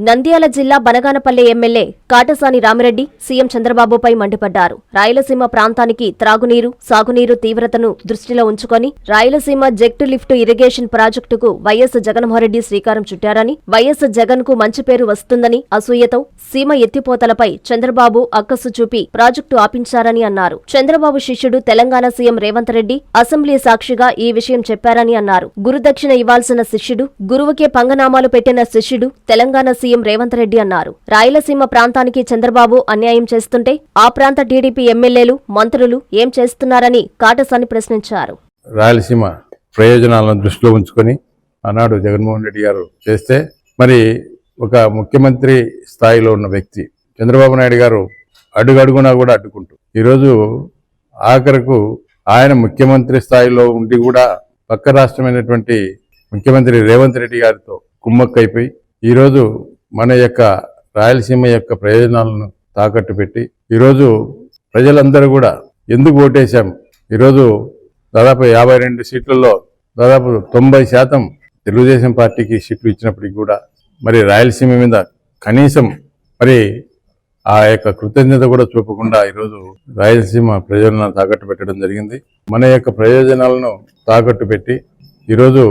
నంద్యాల జిల్లా Banaganapalle MLA Katasani Ramireddy CM చంద్రబాబుపై మండిపడ్డారు. రాయలసీమ ప్రాంతానికి త్రాగునీరు, సాగునీరు తీవ్రతను దృష్టిలో ఉంచుకొని రాయలసీమ జెక్టు లిఫ్ట్ ఇరిగేషన్ ప్రాజెక్టుకు వైఎస్ జగన్మోహన్రెడ్డి శ్రీకారం చుట్టారని, వైఎస్ జగన్ కు మంచి పేరు వస్తుందని అసూయతో సీమ ఎత్తిపోతలపై చంద్రబాబు అక్కసు చూపి ప్రాజెక్టు ఆపించారని అన్నారు. చంద్రబాబు శిష్యుడు తెలంగాణ సీఎం రేవంత్ రెడ్డి అసెంబ్లీ సాక్షిగా ఈ విషయం చెప్పారని అన్నారు. గురుదక్షిణ ఇవ్వాల్సిన శిష్యుడు, గురువుకే పంగనామాలు పెట్టిన శిష్యుడు తెలంగాణ సీఎం రేవంత్ రెడ్డి అన్నారు. రాయలసీమ ప్రాంతానికి చంద్రబాబు అన్యాయం చేస్తుంటే ఆ ప్రాంత టీడీపీ ఎమ్మెల్యేలు, మంత్రులు ఏం చేస్తున్నారని కాటసాని ప్రశ్నించారు. రాయలసీమ ప్రయోజనాలను దృష్టిలో ఉంచుకొని ఆనాడు జగన్మోహన్ రెడ్డి గారు చేస్తే, మరి ఒక ముఖ్యమంత్రి స్థాయిలో ఉన్న వ్యక్తి చంద్రబాబు నాయుడు గారు అడుగడుగునా కూడా అడ్డుకుంటూ ఈరోజు ఆఖరకు ఆయన ముఖ్యమంత్రి స్థాయిలో ఉండి కూడా పక్క రాష్ట్రమైనటువంటి ముఖ్యమంత్రి రేవంత్ రెడ్డి గారితో కుమ్మక్కైపోయి ఈరోజు మన యొక్క రాయలసీమ యొక్క ప్రయోజనాలను తాకట్టు పెట్టి ఈరోజు ప్రజలందరూ కూడా ఎందుకు ఓటేశాం, ఈరోజు దాదాపు 52 సీట్లలో దాదాపు 90% తెలుగుదేశం పార్టీకి సీట్లు ఇచ్చినప్పటికీ కూడా మరి రాయలసీమ మీద కనీసం మరి ఆ యొక్క కృతజ్ఞత కూడా చూపకుండా ఈరోజు రాయలసీమ ప్రయోజనాలను తాకట్టు పెట్టడం జరిగింది. మన యొక్క ప్రయోజనాలను తాకట్టు పెట్టి ఈరోజు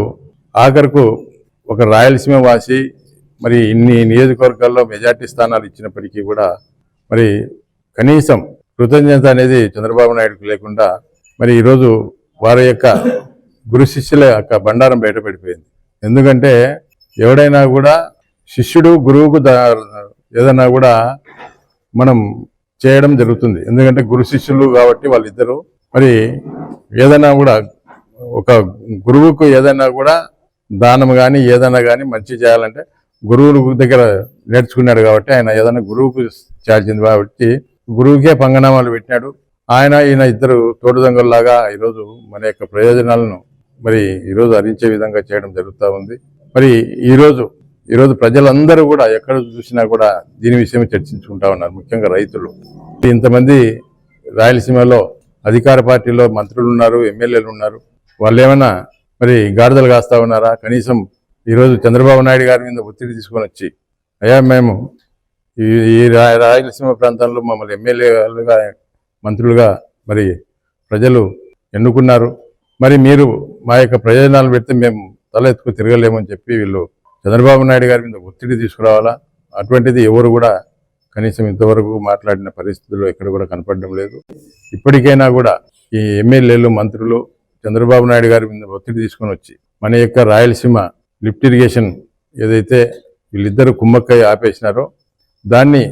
ఆఖరకు ఒక రాయలసీమ వాసి మరి ఇన్ని నియోజకవర్గాల్లో మెజార్టీ స్థానాలు ఇచ్చినప్పటికీ కూడా మరి కనీసం కృతజ్ఞత అనేది చంద్రబాబు నాయుడుకు లేకుండా మరి ఈరోజు వారి యొక్క గురు శిష్యుల యొక్క బండారం బయటపడిపోయింది. ఎందుకంటే ఎవడైనా కూడా శిష్యుడు గురువుకు ఏదైనా కూడా మనం చేయడం జరుగుతుంది. ఎందుకంటే గురు శిష్యులు కాబట్టి వాళ్ళిద్దరూ మరి ఏదైనా కూడా ఒక గురువుకు ఏదైనా కూడా దానం కానీ ఏదైనా కానీ మంచి చేయాలంటే గురువుల దగ్గర నేర్చుకున్నాడు కాబట్టి ఆయన ఏదైనా గురువుకు చేయాల్సింది కాబట్టి గురువుకే పంగనామాలు పెట్టినాడు. ఈయన ఇద్దరు తోడుదొంగల్లాగా ఈరోజు మన యొక్క ప్రయోజనాలను మరి ఈరోజు హరించే విధంగా చేయడం జరుగుతూ ఉంది. మరి ఈరోజు ప్రజలందరూ కూడా ఎక్కడ చూసినా కూడా దీని విషయమే చర్చించుకుంటా ఉన్నారు. ముఖ్యంగా రైతులు, ఇంతమంది రాయలసీమలో అధికార పార్టీలో మంత్రులు ఉన్నారు, ఎమ్మెల్యేలు ఉన్నారు. వాళ్ళు ఏమైనా మరి గాడిదలు కాస్తా ఉన్నారా? కనీసం ఈరోజు చంద్రబాబు నాయుడు గారి మీద ఒత్తిడి తీసుకొని వచ్చి, అయ్యా మేము ఈ రాయలసీమ ప్రాంతంలో మమ్మల్ని ఎమ్మెల్యేలుగా, మంత్రులుగా మరి ప్రజలు ఎన్నుకున్నారు, మరి మీరు మా యొక్క ప్రయోజనాలు పెడితే మేము తల ఎత్తుకు తిరగలేమని చెప్పి వీళ్ళు చంద్రబాబు నాయుడు గారి మీద ఒత్తిడి తీసుకురావాలా? అటువంటిది ఎవరు కూడా కనీసం ఇంతవరకు మాట్లాడిన పరిస్థితుల్లో ఎక్కడ కూడా కనపడడం లేదు. ఇప్పటికైనా కూడా ఈ ఎమ్మెల్యేలు, మంత్రులు చంద్రబాబు నాయుడు గారి మీద ఒత్తిడి తీసుకొని వచ్చి మన యొక్క రాయలసీమ లిఫ్ట్ ఇరిగేషన్ ఏదైతే వీళ్ళిద్దరూ కుమ్మక్కై ఆపేసినారో దాన్ని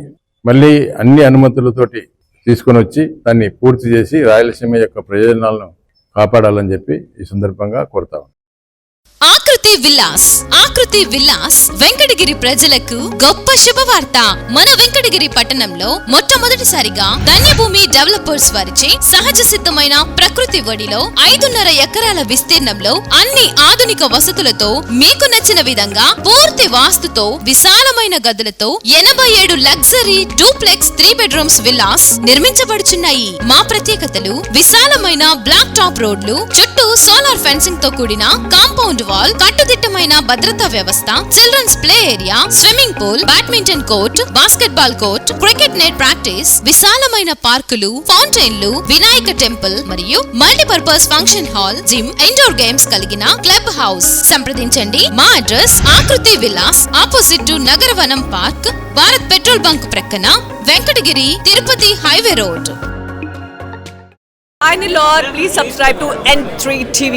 మళ్ళీ అన్ని అనుమతులతోటి తీసుకొని వచ్చి దాన్ని పూర్తి చేసి రాయలసీమ యొక్క ప్రయోజనాలను కాపాడాలని చెప్పి ఈ సందర్భంగా కోరుతాం. ఆకృతి విలాస్ వెంకటగిరి ప్రజలకు గొప్ప శుభవార్త. మన వెంకటగిరి పట్టణంలో మొట్టమొదటిసారిగా ధన్యభూమి డెవలపర్స్ వారిచే సహజ సిద్ధమైన ప్రకృతి ఒడిలో 5.5 ఎకరాల విస్తీర్ణంలో అన్ని ఆధునిక వసతులతో మీకు నచ్చిన విధంగా పూర్తి వాస్తుతో విశాలమైన గదులతో 87 లగ్జరీ డూప్లెక్స్ 3 బెడ్రూమ్స్ విల్లాస్ నిర్మించబడుచున్నాయి. మా ప్రత్యేకతలు విశాలమైన బ్లాక్ టాప్ రోడ్లు, చుట్టూ సోలార్ ఫెన్సింగ్ తో కూడిన కాంపౌండ్ వాల్, కట్టుదిట్టమైన భద్రతా వ్యవస్థ, children's play area, swimming pool, badminton court, basketball court, cricket net practice, విశాలమైన పార్కులు, ఫౌంటైన్లు, వినాయక టెంపుల్ మరియు multipurpose function hall, gym, indoor games కలిగిన క్లబ్ హౌస్. సంప్రదించండి. మా address Akruthi Vilas, opposite to Nagaravanam park, Bharat petrol bunk ప్రక్కన, Venkatagiri, Tirupati highway road. Hi Nilor, please subscribe to N3 TV.